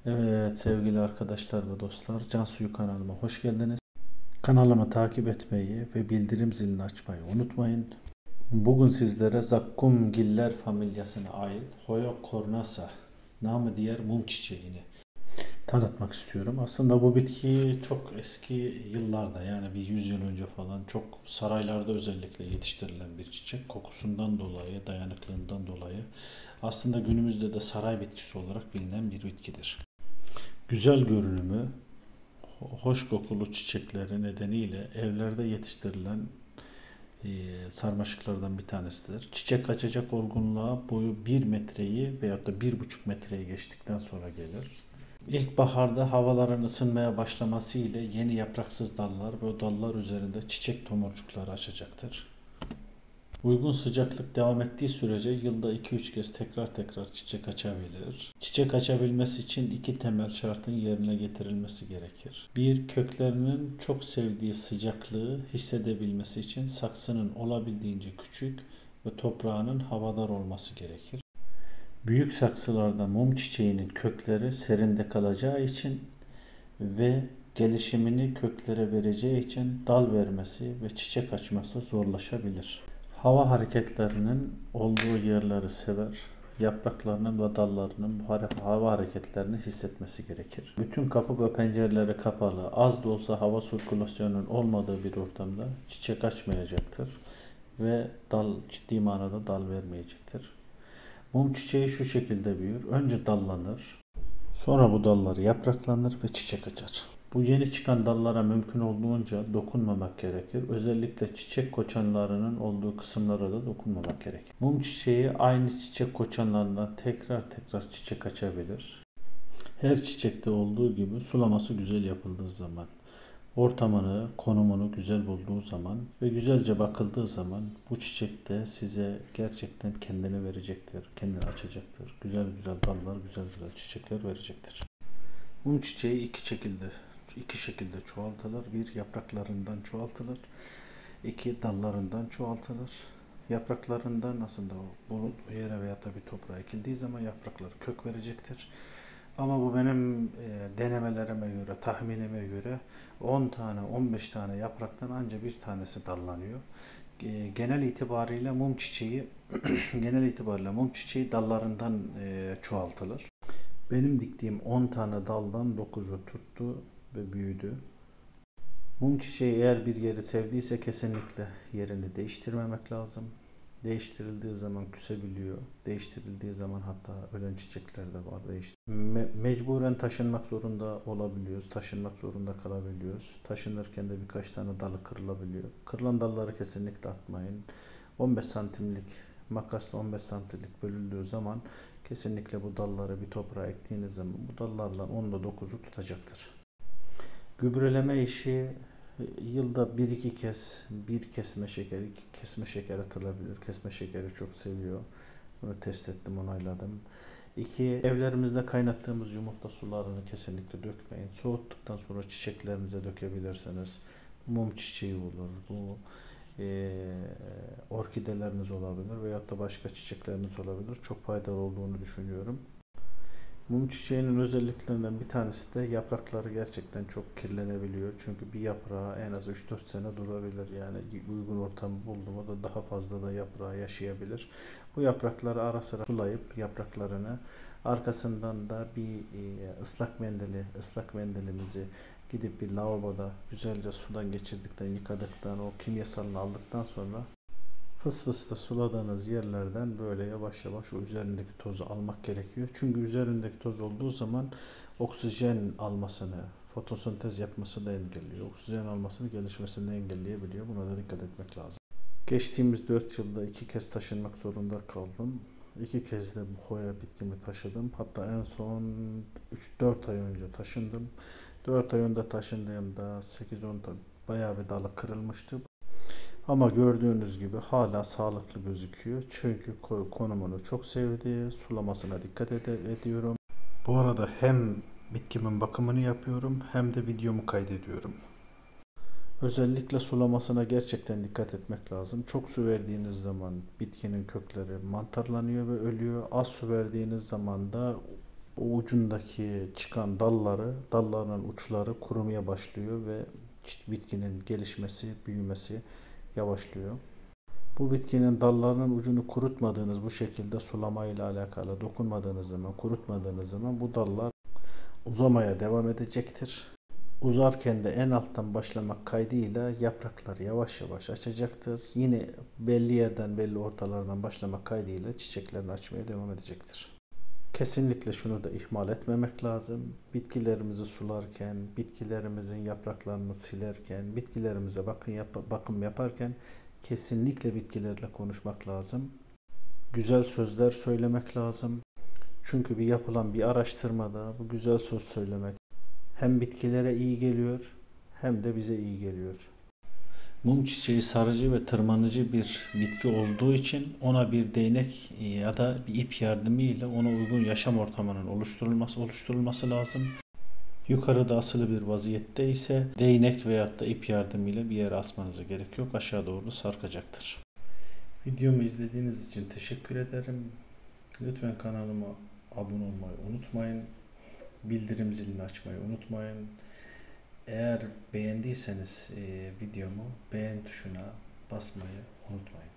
Evet sevgili arkadaşlar ve dostlar, Cansuyu kanalıma hoş geldiniz. Kanalımı takip etmeyi ve bildirim zilini açmayı unutmayın. Bugün sizlere Zakkumgiller familyasına ait Hoya cornasa, namı diğer mum çiçeğini tanıtmak istiyorum. Aslında bu bitki çok eski yıllarda, yani bir 100 yıl önce falan, çok saraylarda özellikle yetiştirilen bir çiçek. Kokusundan dolayı, dayanıklılığından dolayı aslında günümüzde de saray bitkisi olarak bilinen bir bitkidir. Güzel görünümü, hoş kokulu çiçekleri nedeniyle evlerde yetiştirilen sarmaşıklardan bir tanesidir. Çiçek açacak olgunluğa boyu 1 metreyi veyahut da 1,5 metreyi geçtikten sonra gelir. İlkbaharda havaların ısınmaya başlaması ile yeni yapraksız dallar ve o dallar üzerinde çiçek tomurcukları açacaktır. Uygun sıcaklık devam ettiği sürece yılda 2-3 kez tekrar çiçek açabilir. Çiçek açabilmesi için iki temel şartın yerine getirilmesi gerekir. Bir, köklerinin çok sevdiği sıcaklığı hissedebilmesi için saksının olabildiğince küçük ve toprağının havadar olması gerekir. Büyük saksılarda mum çiçeğinin kökleri serinde kalacağı için ve gelişimini köklere vereceği için dal vermesi ve çiçek açması zorlaşabilir. Hava hareketlerinin olduğu yerleri sever. Yapraklarının ve dallarının bu hava hareketlerini hissetmesi gerekir. Bütün kapı ve pencereleri kapalı, az da olsa hava sirkülasyonunun olmadığı bir ortamda çiçek açmayacaktır ve dal ciddi manada dal vermeyecektir. Mum çiçeği şu şekilde büyür. Önce dallanır. Sonra bu dallar yapraklanır ve çiçek açar. Bu yeni çıkan dallara mümkün olduğunca dokunmamak gerekir. Özellikle çiçek koçanlarının olduğu kısımlara da dokunmamak gerekir. Mum çiçeği aynı çiçek koçanlarından tekrar çiçek açabilir. Her çiçekte olduğu gibi sulaması güzel yapıldığı zaman, ortamını, konumunu güzel bulduğu zaman ve güzelce bakıldığı zaman bu çiçek de size gerçekten kendini verecektir, kendini açacaktır. Güzel dallar, güzel çiçekler verecektir. Mum çiçeği iki şekilde çoğaltılır. Bir, yapraklarından çoğaltılır. İki, dallarından çoğaltılır. Yapraklarından aslında o yere veya da bir toprağa ekildiği zaman yapraklar kök verecektir. Ama bu benim denemelerime göre, tahminime göre 10 tane, 15 tane yapraktan ancak bir tanesi dallanıyor. Genel itibariyle mum çiçeği mum çiçeği dallarından çoğaltılır. Benim diktiğim 10 tane daldan 9'u tuttu ve büyüdü. Mum çiçeği eğer bir yeri sevdiyse kesinlikle yerini değiştirmemek lazım. Değiştirildiği zaman küsebiliyor. Değiştirildiği zaman hatta ölen çiçekler de var. Mecburen taşınmak zorunda olabiliyoruz. Taşınmak zorunda kalabiliyoruz. Taşınırken de birkaç tane dalı kırılabiliyor. Kırılan dalları kesinlikle atmayın. 15 santimlik makasla 15 santimlik bölündüğü zaman kesinlikle bu dalları bir toprağa ektiğiniz zaman bu dallarla 10'da 9'u tutacaktır. Gübreleme işi yılda bir iki kez bir kesme şeker, iki kesme şeker atılabilir. Kesme şekeri çok seviyor. Bunu test ettim, onayladım. İki, evlerimizde kaynattığımız yumurta sularını kesinlikle dökmeyin. Soğuttuktan sonra çiçeklerinize dökebilirsiniz. Mum çiçeği olur. Bu orkideleriniz olabilir veyahut da başka çiçekleriniz olabilir. Çok faydalı olduğunu düşünüyorum. Mum çiçeğinin özelliklerinden bir tanesi de yaprakları gerçekten çok kirlenebiliyor. Çünkü bir yaprağı en az 3-4 sene durabilir. Yani uygun ortamı buldu mu da daha fazla da yaprağı yaşayabilir. Bu yaprakları ara sıra sulayıp yapraklarını, arkasından da bir ıslak mendilimizi gidip bir lavaboda güzelce sudan geçirdikten, yıkadıktan, o kimyasalını aldıktan sonra fısfısla suladığınız yerlerden böyle yavaş yavaş o üzerindeki tozu almak gerekiyor. Çünkü üzerindeki toz olduğu zaman oksijen almasını, fotosentez yapmasını da engelliyor. Oksijen almasını, gelişmesini de engelleyebiliyor. Buna da dikkat etmek lazım. Geçtiğimiz 4 yılda 2 kez taşınmak zorunda kaldım. 2 kez de bu hoya bitkimi taşıdım. Hatta en son 3-4 ay önce taşındım. 4 ay önce taşındığımda 8-10 bayağı bir dalı kırılmıştı. Ama gördüğünüz gibi hala sağlıklı gözüküyor. Çünkü konumunu çok sevdi. Sulamasına dikkat ediyorum. Bu arada hem bitkimin bakımını yapıyorum hem de videomu kaydediyorum. Özellikle sulamasına gerçekten dikkat etmek lazım. Çok su verdiğiniz zaman bitkinin kökleri mantarlanıyor ve ölüyor. Az su verdiğiniz zaman da o ucundaki çıkan dalların uçları kurumaya başlıyor ve bitkinin gelişmesi, büyümesi yavaşlıyor. Bu bitkinin dallarının ucunu kurutmadığınız, bu şekilde sulama ile alakalı dokunmadığınız zaman, kurutmadığınız zaman bu dallar uzamaya devam edecektir. Uzarken de en alttan başlamak kaydıyla yaprakları yavaş yavaş açacaktır. Yine belli yerden, belli ortalardan başlamak kaydıyla çiçeklerini açmaya devam edecektir. Kesinlikle şunu da ihmal etmemek lazım. Bitkilerimizi sularken, bitkilerimizin yapraklarını silerken, bitkilerimize bakım yaparken kesinlikle bitkilerle konuşmak lazım. Güzel sözler söylemek lazım. Çünkü yapılan bir araştırmada bu güzel söz söylemek hem bitkilere iyi geliyor hem de bize iyi geliyor. Mum çiçeği sarıcı ve tırmanıcı bir bitki olduğu için ona bir değnek ya da bir ip yardımıyla ona uygun yaşam ortamının oluşturulması lazım. Yukarıda asılı bir vaziyette ise değnek veyahut da ip yardımıyla bir yere asmanıza gerek yok. Aşağı doğru sarkacaktır. Videomu izlediğiniz için teşekkür ederim. Lütfen kanalıma abone olmayı unutmayın. Bildirim zilini açmayı unutmayın. Eğer beğendiyseniz videomu beğen tuşuna basmayı unutmayın.